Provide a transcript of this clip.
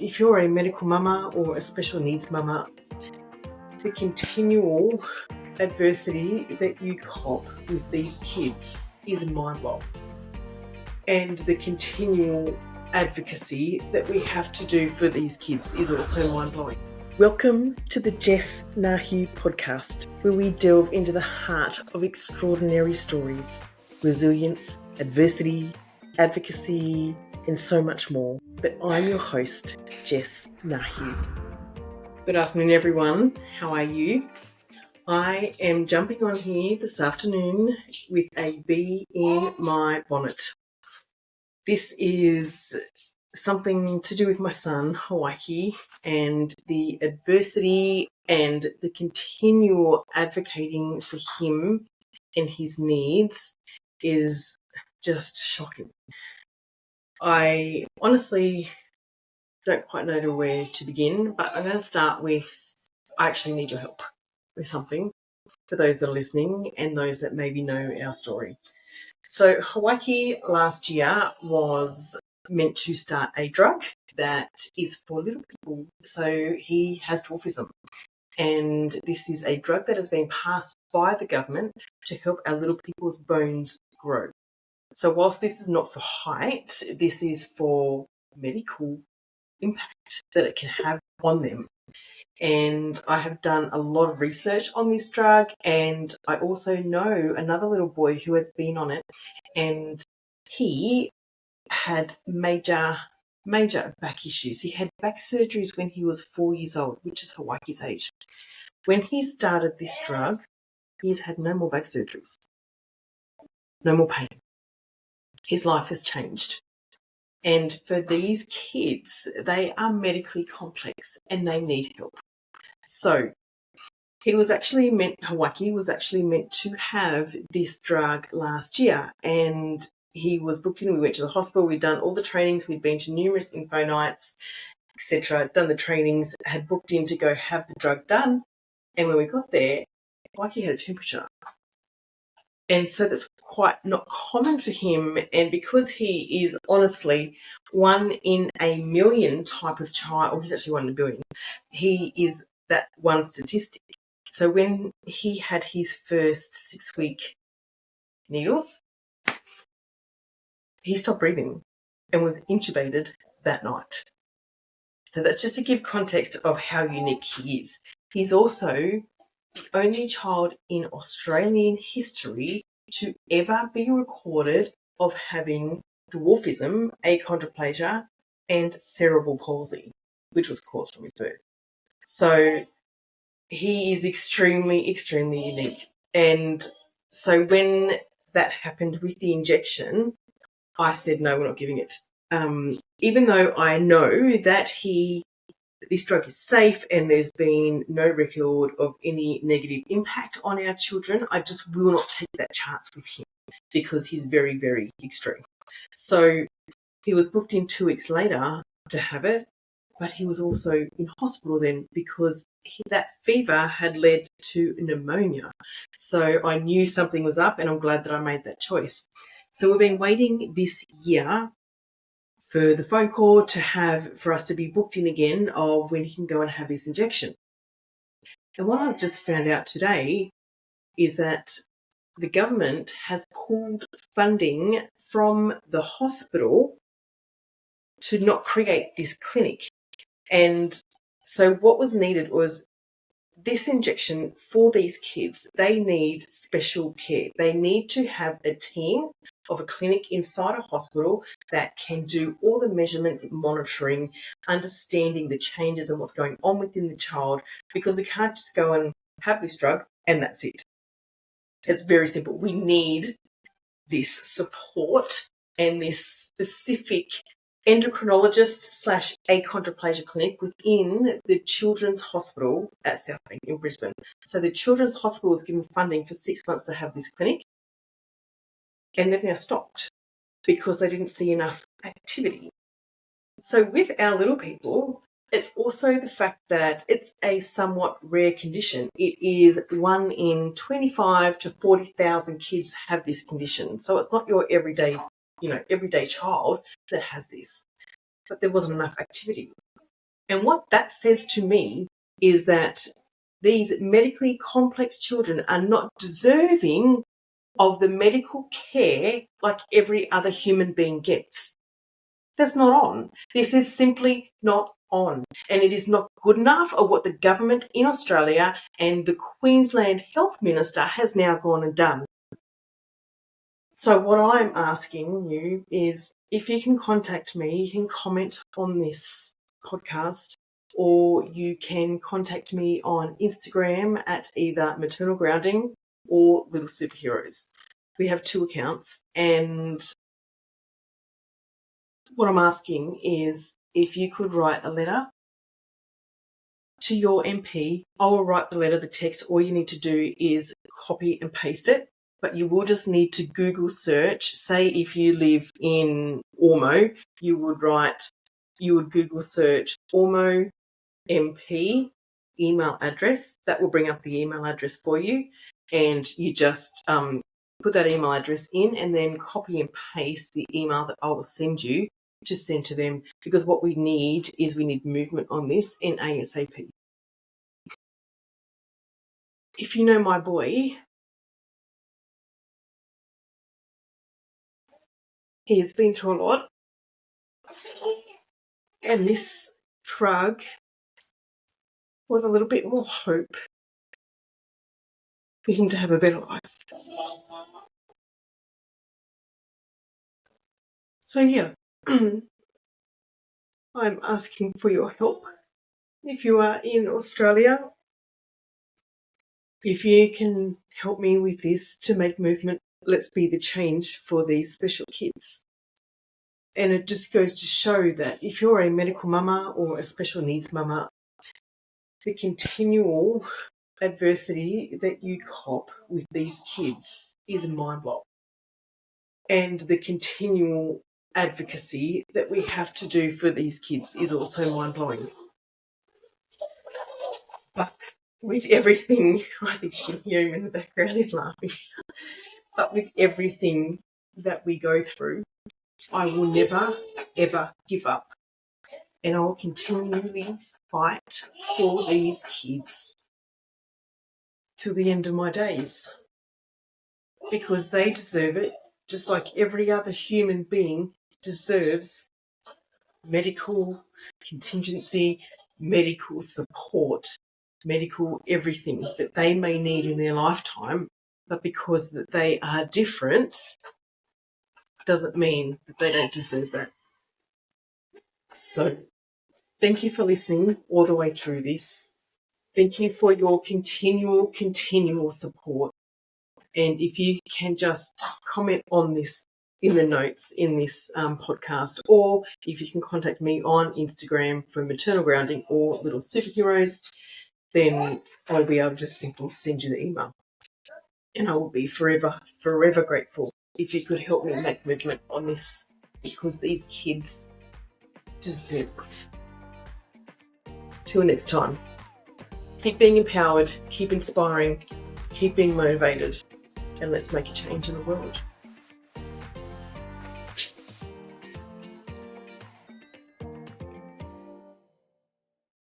if you're a medical mama or a special needs mama, the continual adversity that you cop with these kids is mind-blowing. And the continual advocacy that we have to do for these kids is also mind-blowing. Welcome to the Jess Ngaheu podcast, where we delve into the heart of extraordinary stories, resilience, adversity, advocacy, and so much more. But I'm your host, Jess Ngaheu. Good afternoon, everyone. How are you? I am jumping on here this afternoon with a bee in my bonnet. This is something to do with my son, Hawaiiki, and the adversity and the continual advocating for him and his needs is just shocking. I honestly don't quite know where to begin, but I'm going to start with, I actually need your help with something for those that are listening and those that maybe know our story. So Hawaiki last year was meant to start a drug that is for little people. So he has dwarfism. And this is a drug that has been passed by the government to help our little people's bones grow. So whilst this is not for height, this is for medical impact that it can have on them. And I have done a lot of research on this drug, and I also know another little boy who has been on it, and he had major back issues. He had back surgeries when he was 4 years old, which is Hawaiiki's age. When he started this drug, he's had no more back surgeries, no more pain. His life has changed. And for these kids, they are medically complex and they need help. So Hawaiki was actually meant to have this drug last year, and he was booked in. We went to the hospital, we'd done all the trainings, we'd been to numerous info nights, etc., done the trainings, had booked in to go have the drug done, and when we got there, Hawaiki had a temperature. And so that's quite not common for him, and because he is honestly 1 in a million type of child, or he's actually 1 in a billion, he is that one statistic. So when he had his first 6-week needles, he stopped breathing and was intubated that night. So that's just to give context of how unique he is. He's also the only child in Australian history to ever be recorded of having dwarfism, achondroplasia, and cerebral palsy, which was caused from his birth. So he is extremely, extremely unique. And so when that happened with the injection, I said, no, we're not giving it. Even though I know that this drug is safe and there's been no record of any negative impact on our children, I just will not take that chance with him because he's very, very extreme. So he was booked in 2 weeks later to have it, but he was also in hospital then because that fever had led to pneumonia. So I knew something was up, and I'm glad that I made that choice. So we've been waiting this year for the phone call for us to be booked in again of when he can go and have this injection. And what I've just found out today is that the government has pulled funding from the hospital to not create this clinic. And so what was needed was this injection for these kids. They need special care. They need to have a team of a clinic inside a hospital that can do all the measurements, monitoring, understanding the changes and what's going on within the child, because we can't just go and have this drug and that's it. It's very simple. We need this support and this specific endocrinologist / achondroplasia clinic within the Children's Hospital at South Bank in Brisbane. So the Children's Hospital was given funding for 6 months to have this clinic, and they've now stopped because they didn't see enough activity. So with our little people, it's also the fact that it's a somewhat rare condition. It is 1 in 25 to 40,000 kids have this condition. So it's not your everyday child that has this. But there wasn't enough activity. And what that says to me is that these medically complex children are not deserving of the medical care like every other human being gets. That's not on. This is simply not on. And it is not good enough of what the government in Australia and the Queensland Health Minister has now gone and done. So what I'm asking you is, if you can contact me, you can comment on this podcast, or you can contact me on Instagram at either Maternal Grounding or Little Superheroes. We have 2 accounts, and what I'm asking is if you could write a letter to your MP. I will write the letter, the text. All you need to do is copy and paste it, but you will just need to Google search. Say if you live in Ormo, you would Google search Ormo MP email address. That will bring up the email address for you, and you just put that email address in and then copy and paste the email that I will send you to send to them, because what we need movement on this in ASAP. If you know my boy, he has been through a lot, and this drug was a little bit more hope for him to have a better life. So yeah, I'm asking for your help. If you are in Australia, if you can help me with this to make movement, let's be the change for these special kids. And it just goes to show that if you're a medical mama or a special needs mama, the continual adversity that you cop with these kids is mind-blowing. And the continual advocacy that we have to do for these kids is also mind-blowing. But with everything, I think you can hear him in the background, he's laughing. But with everything that we go through, I will never, ever give up. And I will continually fight for these kids till the end of my days, because they deserve it, just like every other human being deserves medical contingency, medical support, medical everything that they may need in their lifetime. But because that they are different doesn't mean that they don't deserve that. So thank you for listening all the way through this. Thank you for your continual support. And if you can just comment on this in the notes in this podcast, or if you can contact me on Instagram for Maternal Grounding or Little Superheroes, then I'll be able to just simply send you the email. And I will be forever, forever grateful if you could help me make movement on this, because these kids deserve it. Till next time, keep being empowered, keep inspiring, keep being motivated, and let's make a change in the world.